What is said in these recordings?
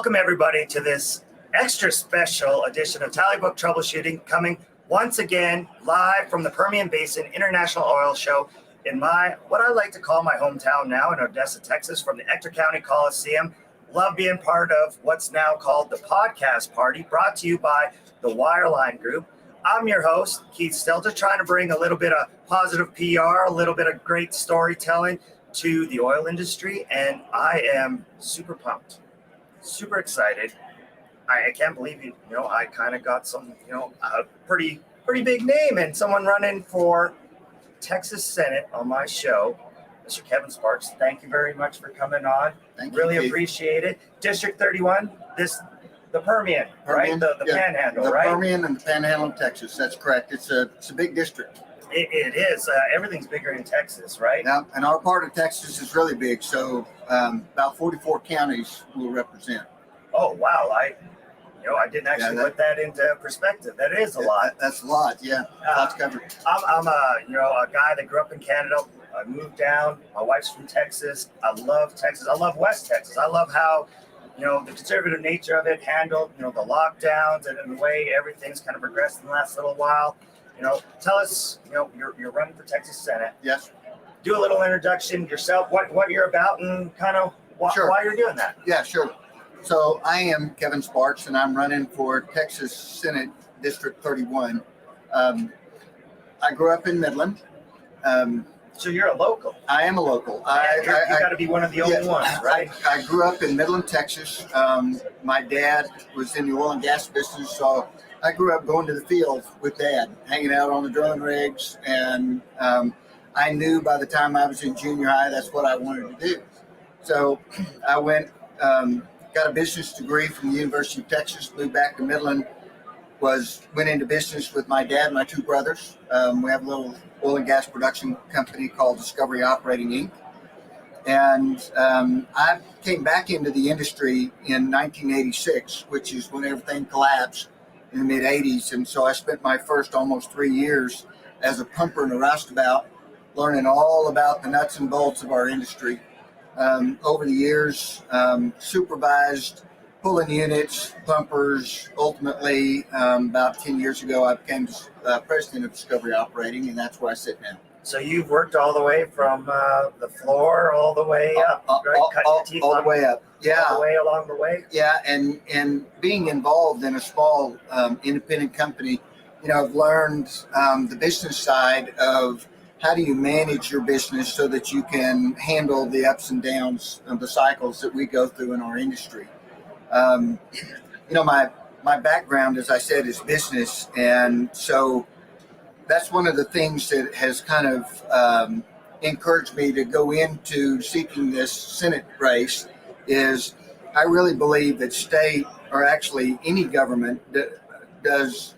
Welcome everybody to this extra special edition of Tallybook Troubleshooting, coming once again live from the Permian Basin International Oil Show in what I like to call my hometown now in Odessa, Texas, from the Ector County Coliseum. Love being part of what's now called the Podcast Party, brought to you by the Wireline Group. I'm your host, Keith Stelter, trying to bring a little bit of positive PR, a little bit of great storytelling to the oil industry, and I am super pumped, super excited. I can't believe I kind of got some, a pretty big name and someone running for Texas Senate on my show, Mr. Kevin Sparks. Thank you very much for coming on. Really appreciate it. District 31, the Permian, right? The Panhandle, right? The Permian and the Panhandle of Texas. That's correct. It's a big district. It is. Everything's bigger in Texas, right? Yeah, and our part of Texas is really big. So about 44 counties will represent. Oh, wow. I didn't actually put that into perspective. That is a lot. That's a lot, yeah. Lots covered. I'm a guy that grew up in Canada. I moved down. My wife's from Texas. I love Texas. I love West Texas. I love how, the conservative nature of it handled, the lockdowns and the way everything's kind of progressed in the last little while. Tell us, you're running for Texas Senate. Yes. Do a little introduction yourself, what you're about, and kind of why you're doing that. Yeah, sure. So I am Kevin Sparks, and I'm running for Texas Senate District 31. I grew up in Midland. So you're a local. I am a local. You got to be one of the only ones, right? I grew up in Midland, Texas. My dad was in the oil and gas business, so I grew up going to the field with Dad, hanging out on the drilling rigs, and I knew by the time I was in junior high that's what I wanted to do. So I went, got a business degree from the University of Texas, moved back to Midland, went into business with my dad and my two brothers. We have a little oil and gas production company called Discovery Operating Inc. And I came back into the industry in 1986, which is when everything collapsed in the mid 80s. And so I spent my first almost 3 years as a pumper and a roustabout, learning all about the nuts and bolts of our industry. Over the years, supervised pulling units, pumpers. Ultimately, about 10 years ago, I became president of Discovery Operating, and that's where I sit now. So you've worked all the way from the floor all the way up, right? All the way up. Yeah. All the way along the way. Yeah, and being involved in a small independent company, I've learned the business side of how do you manage your business so that you can handle the ups and downs of the cycles that we go through in our industry. My background, as I said, is business, and so that's one of the things that has kind of encouraged me to go into seeking this Senate race. Is I really believe that state, or actually any government, does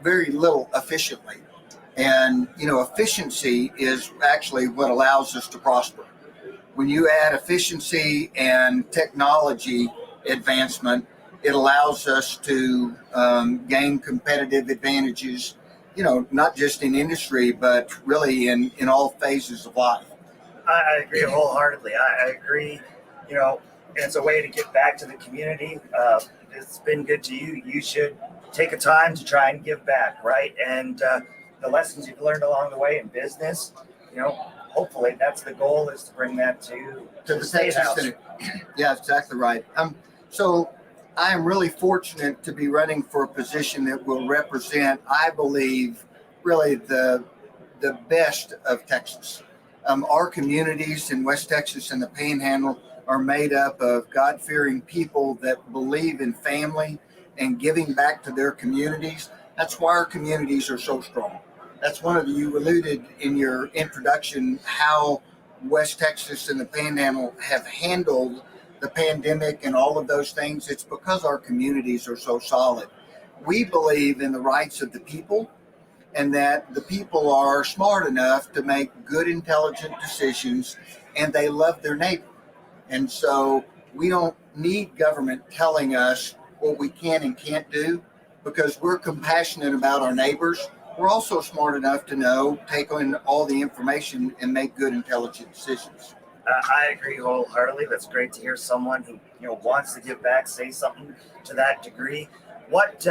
very little efficiently. And, efficiency is actually what allows us to prosper. When you add efficiency and technology advancement, it allows us to gain competitive advantages, not just in industry, but really in all phases of life. I agree wholeheartedly. I agree, it's a way to give back to the community. It's been good to you. You should take a time to try and give back, right? And the lessons you've learned along the way in business, hopefully that's the goal, is to bring that to the State House. Senate. Yeah, exactly right. So I am really fortunate to be running for a position that will represent, I believe, really the best of Texas. Our communities in West Texas and the Panhandle are made up of God-fearing people that believe in family and giving back to their communities. That's why our communities are so strong. That's you alluded in your introduction how West Texas and the Panhandle have handled the pandemic and all of those things. It's because our communities are so solid. We believe in the rights of the people, and that the people are smart enough to make good, intelligent decisions, and they love their neighbor. And so we don't need government telling us what we can and can't do, because we're compassionate about our neighbors. We're also smart enough to take in all the information and make good, intelligent decisions. I agree wholeheartedly. That's great to hear someone who wants to give back say something to that degree. What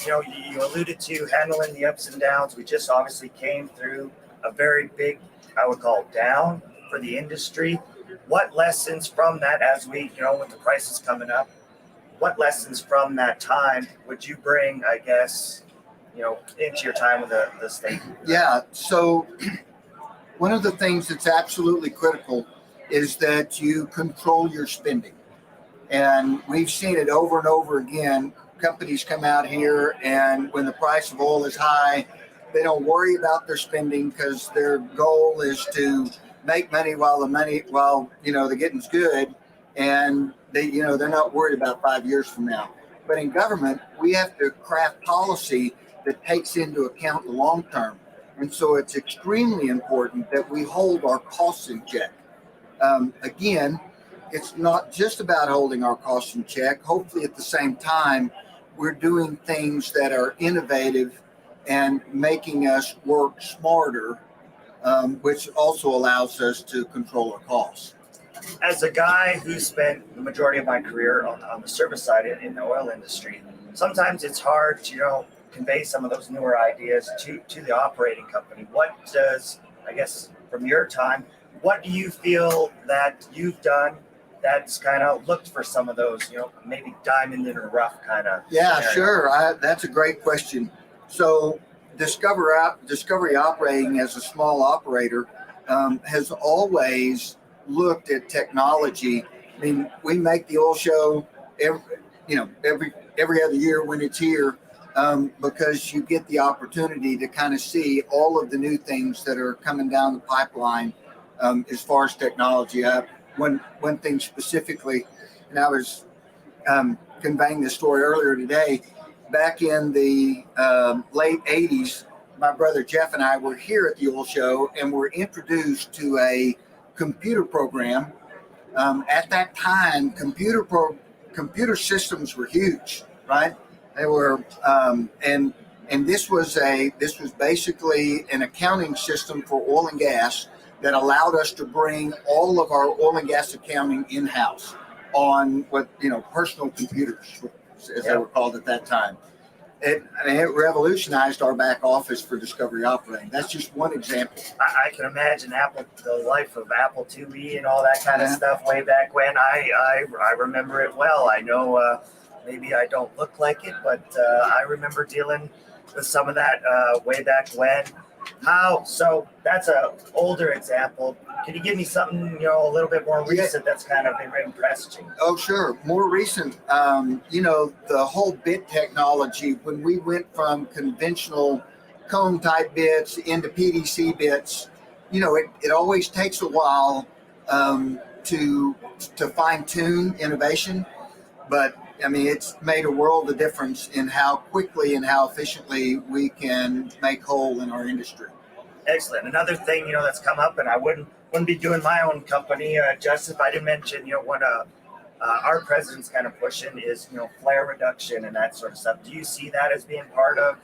you alluded to handling the ups and downs. We just obviously came through a very big, I would call, down for the industry. What lessons from that, as we with the prices coming up, what lessons from that time would you bring, I guess, into your time with the state? Yeah. So one of the things that's absolutely critical is that you control your spending. And we've seen it over and over again. Companies come out here, and when the price of oil is high, they don't worry about their spending because their goal is to make money while the getting's good, and they're not worried about 5 years from now. But in government, we have to craft policy that takes into account the long term, and so it's extremely important that we hold our costs in check. Again, it's not just about holding our costs in check. Hopefully, at the same time, we're doing things that are innovative and making us work smarter, which also allows us to control our costs. As a guy who spent the majority of my career on the service side in the oil industry, sometimes it's hard to convey some of those newer ideas to the operating company. What does, I guess, from your time, what do you feel that you've done that's kind of looked for some of those, maybe diamond in the rough kind of? Yeah, scenario? sure. That's a great question. So Discovery Operating as a small operator has always looked at technology. I mean, we make the oil show every other year when it's here, because you get the opportunity to kind of see all of the new things that are coming down the pipeline as far as technology. One thing specifically, and I was conveying this story earlier today, back in the late 80s, my brother Jeff and I were here at the oil show and were introduced to a computer program. At that time, computer systems were huge, right? They were, and this was basically an accounting system for oil and gas that allowed us to bring all of our oil and gas accounting in-house on personal computers, as they were called at that time. It revolutionized our back office for Discovery Operating. That's just one example. I can imagine the life of Apple IIe and all that kind of stuff way back when. I remember it well. I know maybe I don't look like it, but I remember dealing with some of that way back when. So that's an older example. Can you give me something, a little bit more recent that's kind of impressed you? Oh, sure. More recent, the whole bit technology, when we went from conventional cone type bits into PDC bits, it always takes a while to fine tune innovation, but I mean, it's made a world of difference in how quickly and how efficiently we can make whole in our industry. Excellent. Another thing, that's come up, and I wouldn't be doing my own company just if I didn't mention, what our president's kind of pushing is, flare reduction and that sort of stuff. Do you see that as being part of,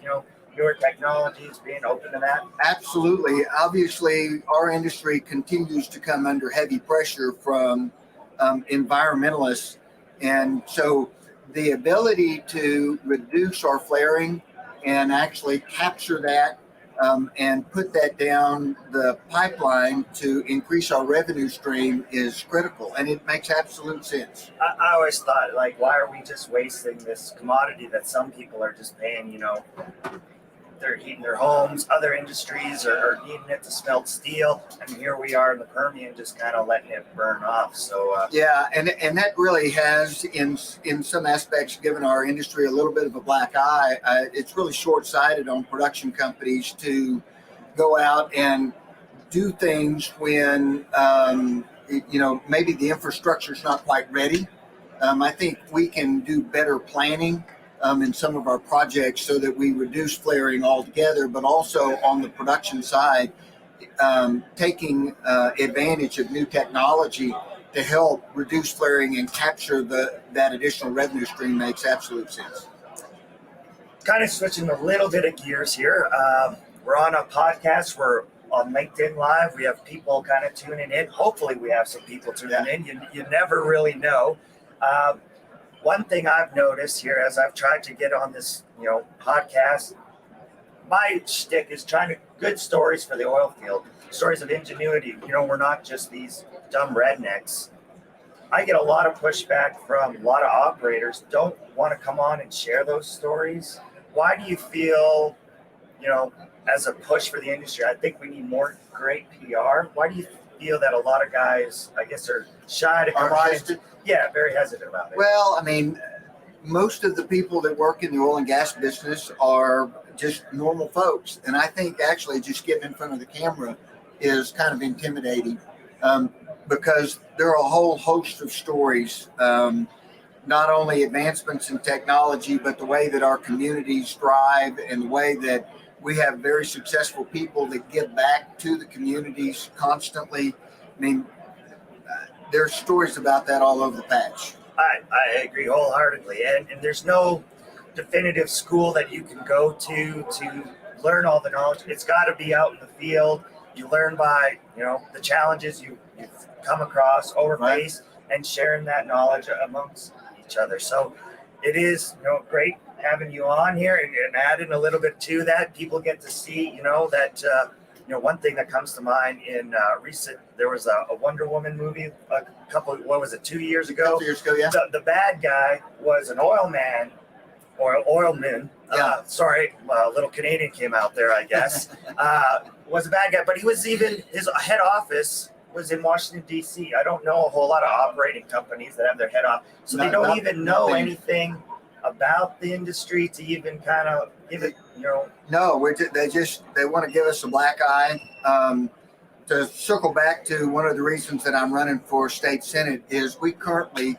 newer technologies, being open to that? Absolutely. Obviously, our industry continues to come under heavy pressure from environmentalists, and so the ability to reduce our flaring and actually capture that and put that down the pipeline to increase our revenue stream is critical, and it makes absolute sense. I always thought, why are we just wasting this commodity that some people are just paying, they're heating their homes, other industries are needing it to smelt steel, and here we are in the Permian just kind of letting it burn off. So yeah, and that really has in some aspects given our industry a little bit of a black eye. It's really short-sighted on production companies to go out and do things when maybe the infrastructure is not quite ready. I think we can do better planning in some of our projects so that we reduce flaring altogether, but also on the production side, taking advantage of new technology to help reduce flaring and capture that additional revenue stream makes absolute sense. Kind of switching a little bit of gears here. We're on a podcast where on LinkedIn Live. We have people kind of tuning in. Hopefully, we have some people tuning in. You never really know. One thing I've noticed here as I've tried to get on this, podcast, my shtick is trying to good stories for the oil field, stories of ingenuity. We're not just these dumb rednecks. I get a lot of pushback from a lot of operators don't want to come on and share those stories. Why do you feel, as a push for the industry, I think we need more great PR. Why do you feel that a lot of guys, I guess, are shy to come on? Yeah, very hesitant about it. Well, I mean, most of the people that work in the oil and gas business are just normal folks. And I think actually just getting in front of the camera is kind of intimidating because there are a whole host of stories, not only advancements in technology, but the way that our communities thrive and the way that we have very successful people that give back to the communities constantly. I mean, there's stories about that all over the patch. I agree wholeheartedly. And there's no definitive school that you can go to learn all the knowledge. It's got to be out in the field. You learn by, the challenges you've come across, face, and sharing that knowledge amongst each other. So it is, great having you on here and adding a little bit to that. People get to see, that, one thing that comes to mind in recent, there was a Wonder Woman movie a couple, 2 years ago? 2 years ago, yeah. The bad guy was an oil man or oilman. Yeah. A little Canadian came out there, I guess. Was a bad guy, but he was even, his head office was in Washington, D.C. I don't know a whole lot of operating companies that have their head off. So they don't even know anything about the industry to even kind of give it, No, they want to give us a black eye. To circle back to one of the reasons that I'm running for state senate is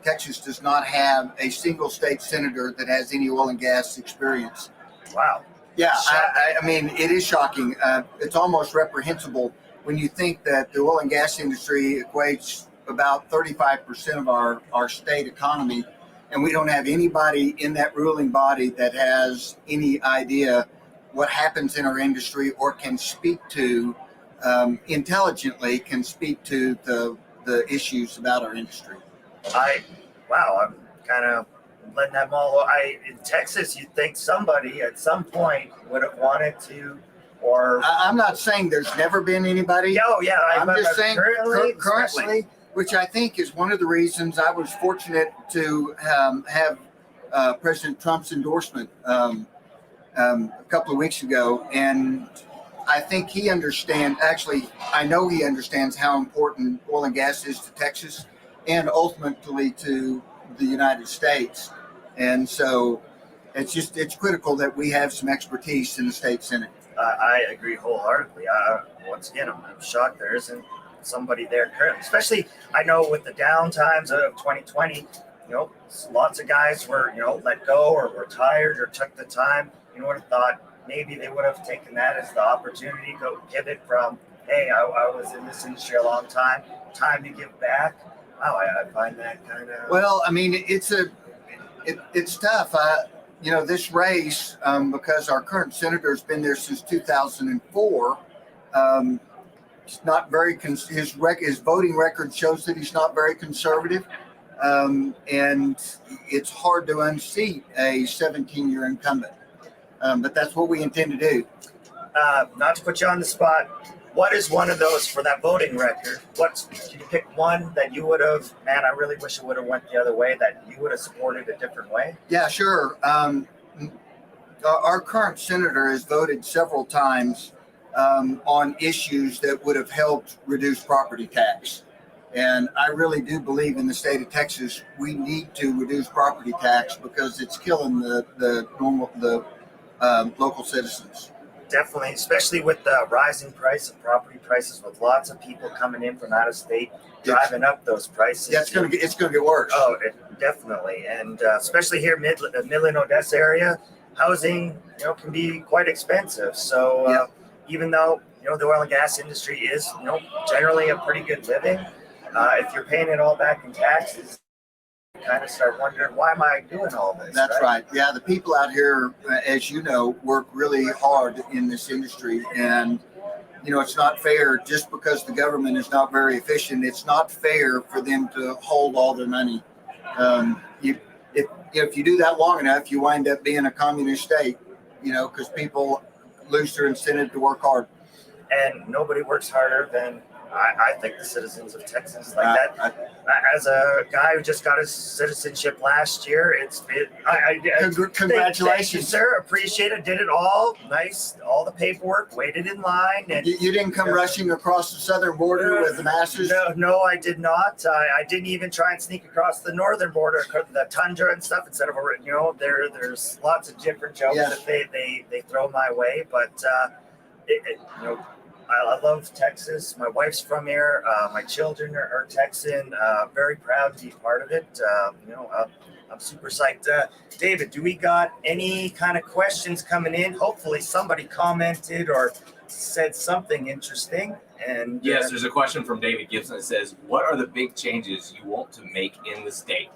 Texas does not have a single state senator that has any oil and gas experience. Wow. Yeah, I mean, it is shocking. It's almost reprehensible when you think that the oil and gas industry equates about 35% of our state economy, and we don't have anybody in that ruling body that has any idea what happens in our industry or can speak to intelligently the issues about our industry. I'm kind of letting them all. In Texas, you'd think somebody at some point would have wanted to, or I'm not saying there's never been anybody. Oh yeah, I'm just saying currently, which I think is one of the reasons I was fortunate to have President Trump's endorsement a couple of weeks ago, and I think he understands. Actually, I know he understands how important oil and gas is to Texas, and ultimately to the United States. And so, it's critical that we have some expertise in the state senate. I agree wholeheartedly. Once again, I'm shocked there isn't somebody there currently. Especially, I know with the downtimes of 2020, lots of guys were, let go or retired or took the time. You would have thought maybe they would have taken that as the opportunity to pivot from, hey, I was in this industry a long time to give back. Wow, I find that kind of. Well, I mean, it's tough. This race, because our current senator's been there since 2004, it's not very. His voting record shows that he's not very conservative, and it's hard to unseat a 17-year incumbent. But that's what we intend to do. Not to put you on the spot, what is one of those for that voting record? Can you pick one that you would have, man, I really wish it would have went the other way, that you would have supported a different way? Yeah, sure. Our current senator has voted several times on issues that would have helped reduce property tax. And I really do believe in the state of Texas, we need to reduce property tax because it's killing the local citizens. Definitely, especially with the rising price of property prices, with lots of people coming in from out of state, driving up those prices. Yeah, it's gonna get worse. Oh, definitely, and especially here, Midland, Odessa area, housing, can be quite expensive. So even though the oil and gas industry is, generally a pretty good living, if you're paying it all back in taxes, kind of start wondering, why am I doing all this? That's right. Yeah, the people out here, as you know, work really hard in this industry, and it's not fair just because the government is not very efficient. It's not fair for them to hold all their money. If you do that long enough, you wind up being a communist state, because people lose their incentive to work hard. And nobody works harder than I think the citizens of Texas. Like that, as a guy who just got his citizenship last year, Congratulations, thank you, sir. Appreciate it. Did it all nice, all the paperwork, waited in line, and you didn't come rushing across the southern border with the masses. No, I did not. I didn't even try and sneak across the northern border, the tundra and stuff. Instead of there's lots of different jokes that they throw my way, but I love Texas. My wife's from here. My children are Texan. Very proud to be part of it. I'm super psyched. David, do we got any kind of questions coming in? Hopefully somebody commented or said something interesting. And yes, there's a question from David Gibson that says, what are the big changes you want to make in the state?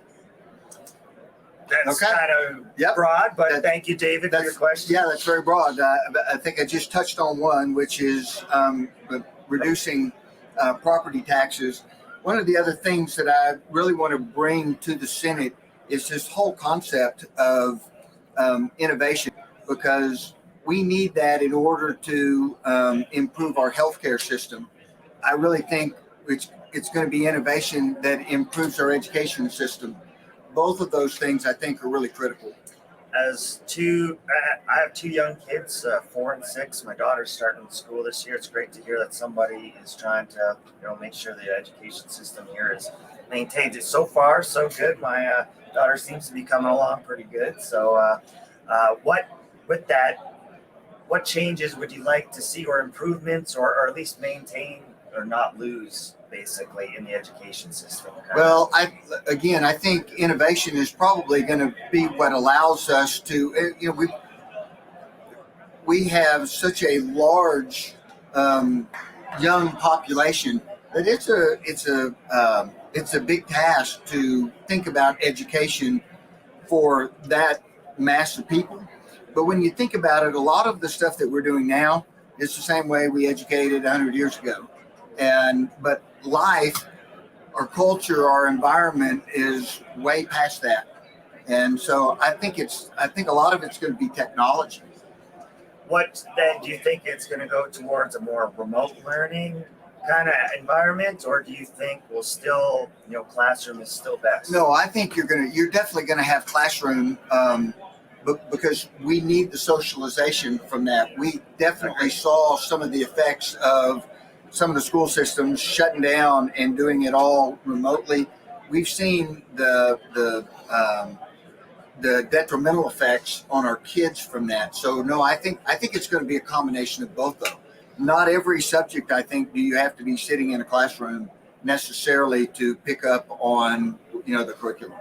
That's kind of broad, but thank you, David, for your question. Yeah, that's very broad. I think I just touched on one, which is reducing property taxes. One of the other things that I really want to bring to the Senate is this whole concept of innovation, because we need that in order to improve our healthcare system. I really think it's going to be innovation that improves our education system. Both of those things, I think, are really critical. I have two young kids, 4 and 6. My daughter's starting school this year. It's great to hear that somebody is trying to, make sure the education system here is maintained. So far, so good. My daughter seems to be coming along pretty good. So, what changes would you like to see, or improvements, or at least maintain or not lose, basically, in the education system? Well, I think innovation is probably going to be what allows us to, we have such a large young population that it's a big task to think about education for that mass of people. But when you think about it, a lot of the stuff that we're doing now is the same way we educated 100 years ago. But life, our culture, our environment is way past that. And so I think a lot of it's going to be technology. What then do you think it's going to go towards a more remote learning kind of environment, or do you think we'll still, classroom is still best? No, I think you're definitely going to have classroom, because we need the socialization from that. We definitely saw some of the effects of some of the school systems shutting down and doing it all remotely. We've seen the detrimental effects on our kids from that. So no, I think it's going to be a combination of both, though. Not every subject, I think, do you have to be sitting in a classroom necessarily to pick up on, the curriculum.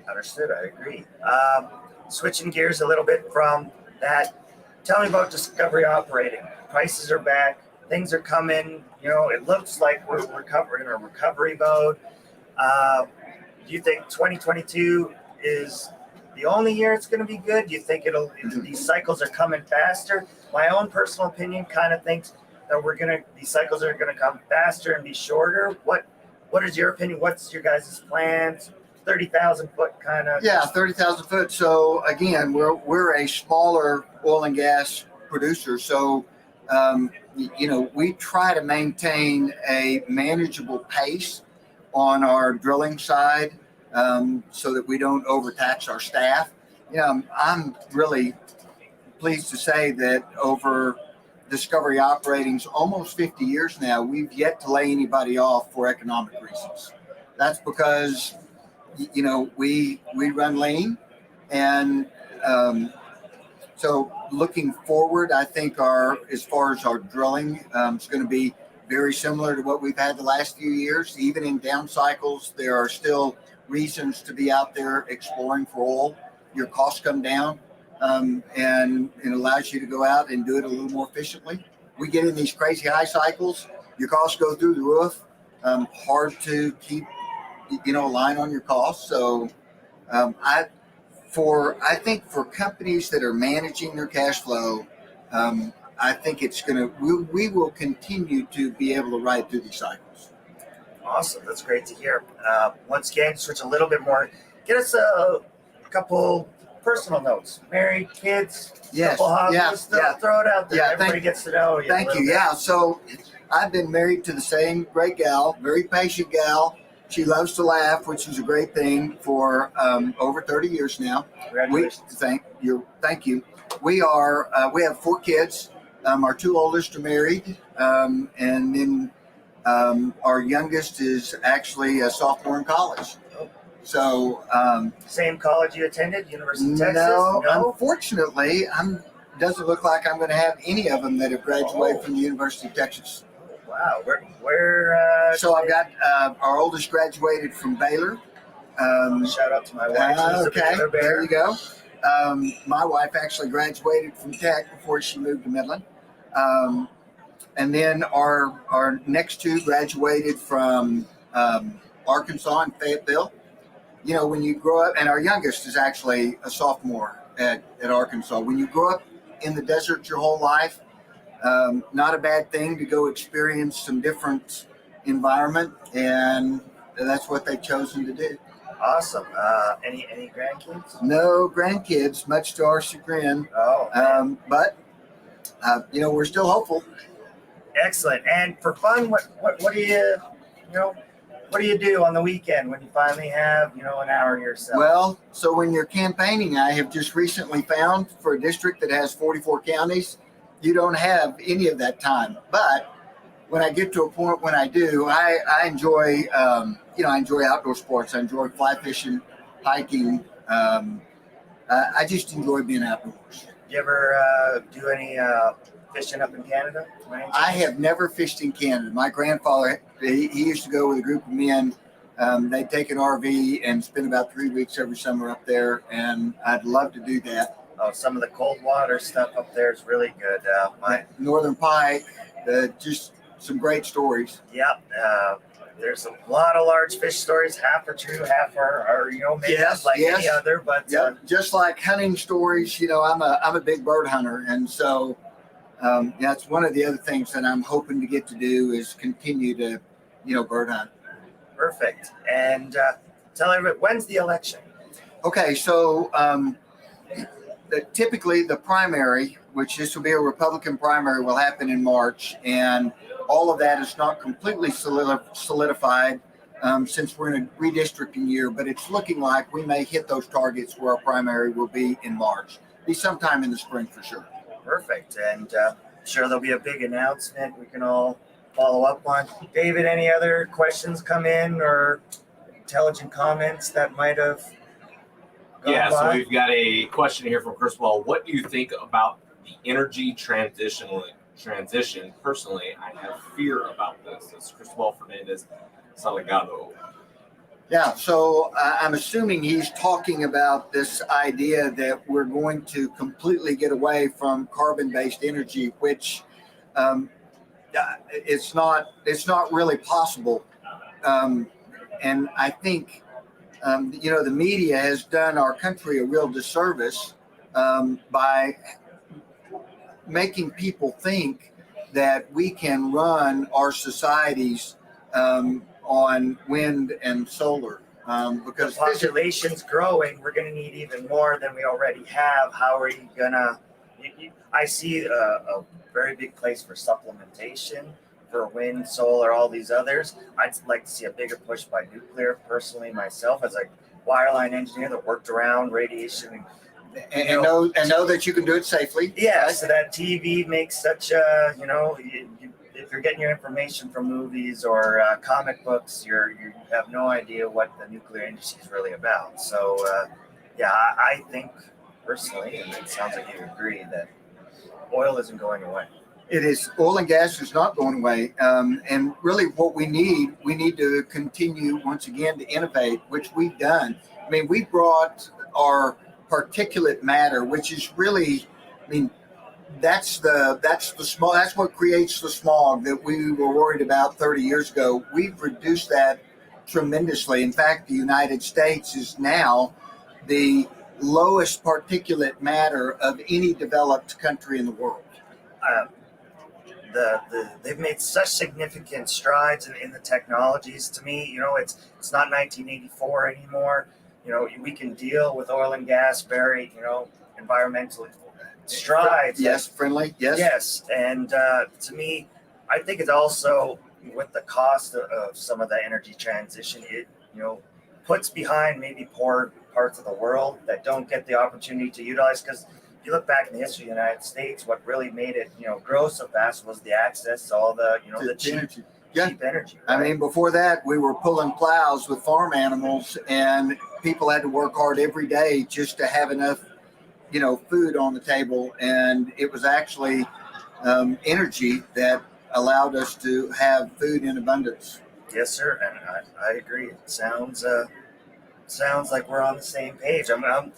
Understood. I agree. Switching gears a little bit from that, tell me about Discovery Operating. Prices are back. Things are coming. It looks like we're recovering in a recovery mode. Do you think 2022 is the only year it's going to be good? Do you think these cycles are coming faster? My own personal opinion kind of thinks that these cycles are going to come faster and be shorter. What is your opinion? What's your guys' plans? 30,000 foot kind of. Yeah, 30,000 foot. So again, we're a smaller oil and gas producer. So we try to maintain a manageable pace on our drilling side, so that we don't overtax our staff. I'm really pleased to say that over Discovery Operating's almost 50 years now, we've yet to lay anybody off for economic reasons. That's because, we run lean. And so looking forward, I think as far as our drilling, it's going to be very similar to what we've had the last few years. Even in down cycles, there are still reasons to be out there exploring for oil. Your costs come down, and it allows you to go out and do it a little more efficiently. We get in these crazy high cycles, your costs go through the roof. Hard to keep, a line on your costs. So I think for companies that are managing their cash flow, I think it's going to, we will continue to be able to ride through these cycles. Awesome. That's great to hear. Once again, switch a little bit more. Get us a couple personal notes. Married, kids, Yes. couple hobbies. Yeah. Throw it out there. Yeah, Everybody gets to know you. Thank you. Yeah. So I've been married to the same great gal, very patient gal. She loves to laugh, which is a great thing, for over 30 years now. Congratulations. Thank you. We have 4 kids. Our 2 oldest are married, and then our youngest is actually a sophomore in college. So Same college you attended, University of Texas? no, No? unfortunately, doesn't look like I'm going to have any of them that have graduated from the University of Texas. Wow. Where So I've got our oldest graduated from Baylor. shout out to my wife. She's a Okay, Baylor Bear. there you go. My wife actually graduated from Tech before she moved to Midland. And then our next 2 graduated from Arkansas and Fayetteville. You know, when you grow up, and our youngest is actually a sophomore at Arkansas. When you grow up in the desert your whole life, not a bad thing to go experience some different environment, and that's what they've chosen to do. Awesome. Any grandkids? No grandkids, much to our chagrin, Oh, but we're still hopeful. excellent. And for fun, what do you do on the weekend when you finally have an hour to yourself? Well, so when you're campaigning, I have just recently found, for a district that has 44 counties, you don't have any of that time. But when I get to a point when I do, I enjoy, I enjoy outdoor sports. I enjoy fly fishing, hiking. I just enjoy being outdoors. You ever do any fishing up in Canada? I have never fished in Canada. My grandfather, he used to go with a group of men. They'd take an RV and spend about 3 weeks every summer up there, and I'd love to do that. Oh, some of the cold water stuff up there is really good. Northern Pike, just some great stories. Yep. There's a lot of large fish stories. Half are true, half are made up like any other. But Just like hunting stories, I'm a big bird hunter, and so that's one of the other things that I'm hoping to get to do is continue to, bird hunt. Perfect. And tell everybody, when's the election? Okay, so typically the primary, which this will be a Republican primary, will happen in March, and all of that is not completely solidified since we're in a redistricting year, but it's looking like we may hit those targets where our primary will be in March. Be sometime in the spring for sure. Perfect. And sure there'll be a big announcement we can all follow up on. David, any other questions come in or intelligent comments that might have gone Yeah, so by? we've got a question here from Cristobal. What do you think about the energy transition? Personally, I have fear about this. It's Cristobal Fernandez Salgado. Yeah, so I'm assuming he's talking about this idea that we're going to completely get away from carbon-based energy, which it's not really possible. And I think the media has done our country a real disservice by making people think that we can run our societies on wind and solar, because the population's growing. We're going to need even more than we already have. How are you gonna? I see a very big place for supplementation for wind, solar, all these others. I'd like to see a bigger push by nuclear. Personally, myself, as a wireline engineer that worked around radiation and know that you can do it safely. Yeah, right? so that TV makes such a, if you're getting your information from movies or comic books, you have no idea what the nuclear industry is really about. So, I think personally, and it sounds like you agree, that oil isn't going away. It is. Oil and gas is not going away. And really what we need to continue once again to innovate, which we've done. I mean, we brought our particulate matter, which is really, that's what creates the smog that we were worried about 30 years ago. We've reduced that tremendously. In fact, the United States is now the lowest particulate matter of any developed country in the world. uh, they've made such significant strides in the technologies. To me, it's not 1984 anymore. We can deal with oil and gas very, environmentally strides. Yes, friendly. Yes. Yes, and to me, I think it's also with the cost of some of the energy transition, it puts behind maybe poor parts of the world that don't get the opportunity to utilize. Because if you look back in the history of the United States, what really made it grow so fast was the access to all the the cheap Energy. Yeah. cheap energy. I Right? mean, before that, we were pulling plows with farm animals, and people had to work hard every day just to have enough, food on the table. And it was actually energy that allowed us to have food in abundance. Yes, sir, and I agree. It sounds like we're on the same page. I'm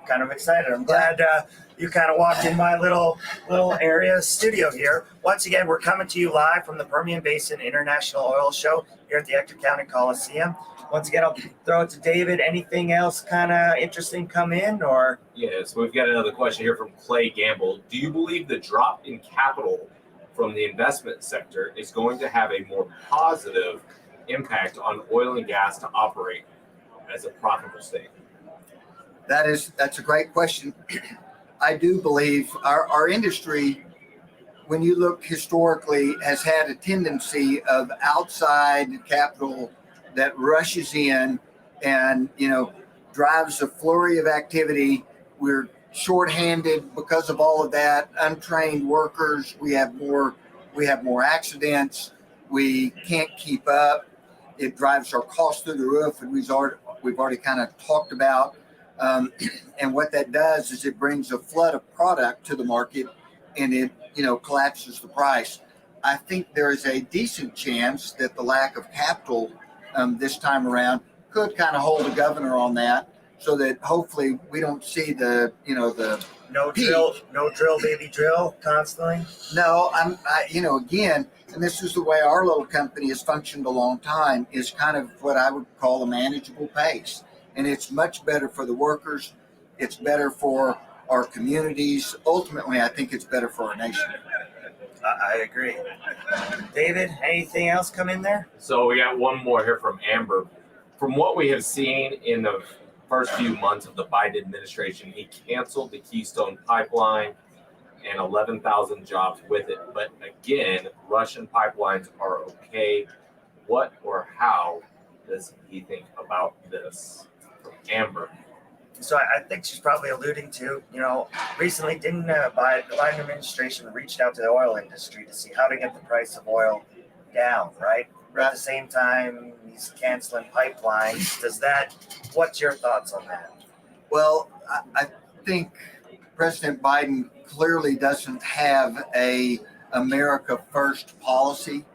kind of excited. I'm glad you kind of walked in my little area studio here. Once again, we're coming to you live from the Permian Basin International Oil Show here at the Ector County Coliseum. Once again, I'll throw it to David. Anything else kind of interesting come in, or? Yes, we've got another question here from Clay Gamble. Do you believe the drop in capital from the investment sector is going to have a more positive impact on oil and gas to operate as a profitable state? That's a great question. I do believe our industry, when you look historically, has had a tendency of outside capital that rushes in and drives a flurry of activity. We're shorthanded because of all of that. Untrained workers. We have more accidents. We can't keep up. It drives our costs through the roof, and we've already kind of talked about. And what that does is it brings a flood of product to the market, and it collapses the price. I think there is a decent chance that the lack of capital this time around could kind of hold a governor on that, so that hopefully we don't see the No peak. no drill, baby drill, constantly. No, again, and this is the way our little company has functioned a long time, is kind of what I would call a manageable pace. And it's much better for the workers. It's better for our communities. Ultimately, I think it's better for our nation. I agree. David, anything else come in there? So we got one more here from Amber. From what we have seen in the first few months of the Biden administration, he canceled the Keystone Pipeline and 11,000 jobs with it. But again, Russian pipelines are okay. What or how does he think about this? From Amber. So I think she's probably alluding to, recently didn't the Biden administration reached out to the oil industry to see how to get the price of oil down, right? At the same time, he's canceling pipelines. What's your thoughts on that? Well, I think President Biden clearly doesn't have a America First policy.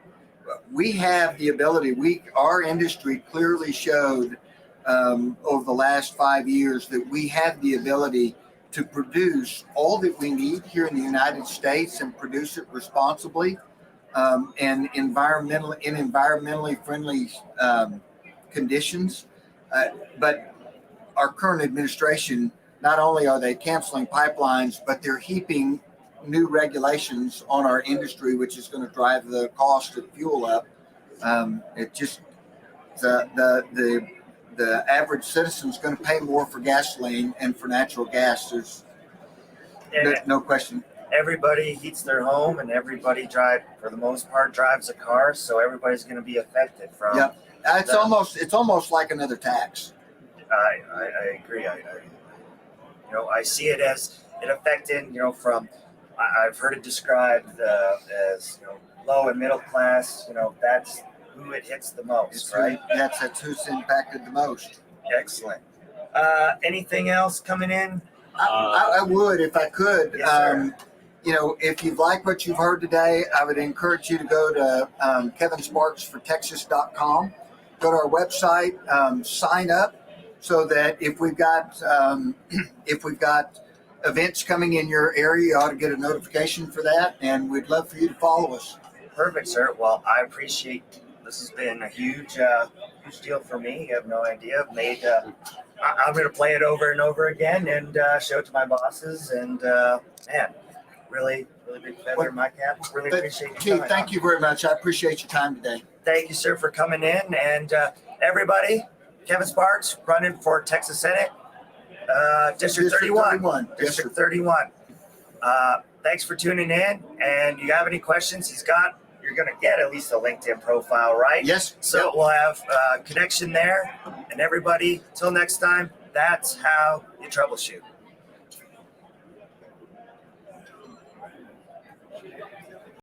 We have the ability. Our industry clearly showed over the last 5 years that we have the ability to produce all that we need here in the United States and produce it responsibly and environmentally friendly conditions. But our current administration, not only are they canceling pipelines, but they're heaping new regulations on our industry, which is going to drive the cost of fuel up. It just the average citizen is going to pay more for gasoline and for natural gas. There's no question. Everybody heats their home, and everybody for the most part, drives a car. So everybody's going to be affected from. Yep. It's almost like another tax. I agree. I see it as it affecting. I've heard it described as low and middle class. That's who it hits the most, right? That's who's impacted the most. Excellent. Anything else coming in? I would, if I could. Yes, sir. If you've liked what you've heard today, I would encourage you to go to kevinsparksfortexas.com. Go to our website, sign up, so that if we've got events coming in your area, you ought to get a notification for that, and we'd love for you to follow us. Perfect, sir. Well, I appreciate. This has been a huge deal for me. You have no idea. I'm going to play it over and over again and show it to my bosses. And man, really, really big feather in my cap. Really appreciate you Keith, coming thank on. you very much. I appreciate your time today. Thank you, sir, for coming in. And everybody, Kevin Sparks running for Texas Senate, District 31. Yes, District sir. 31. Thanks for tuning in. And you have any questions, you're going to get at least a LinkedIn profile, right? Yes. So we'll have connection there. And everybody, till next time, that's how you troubleshoot.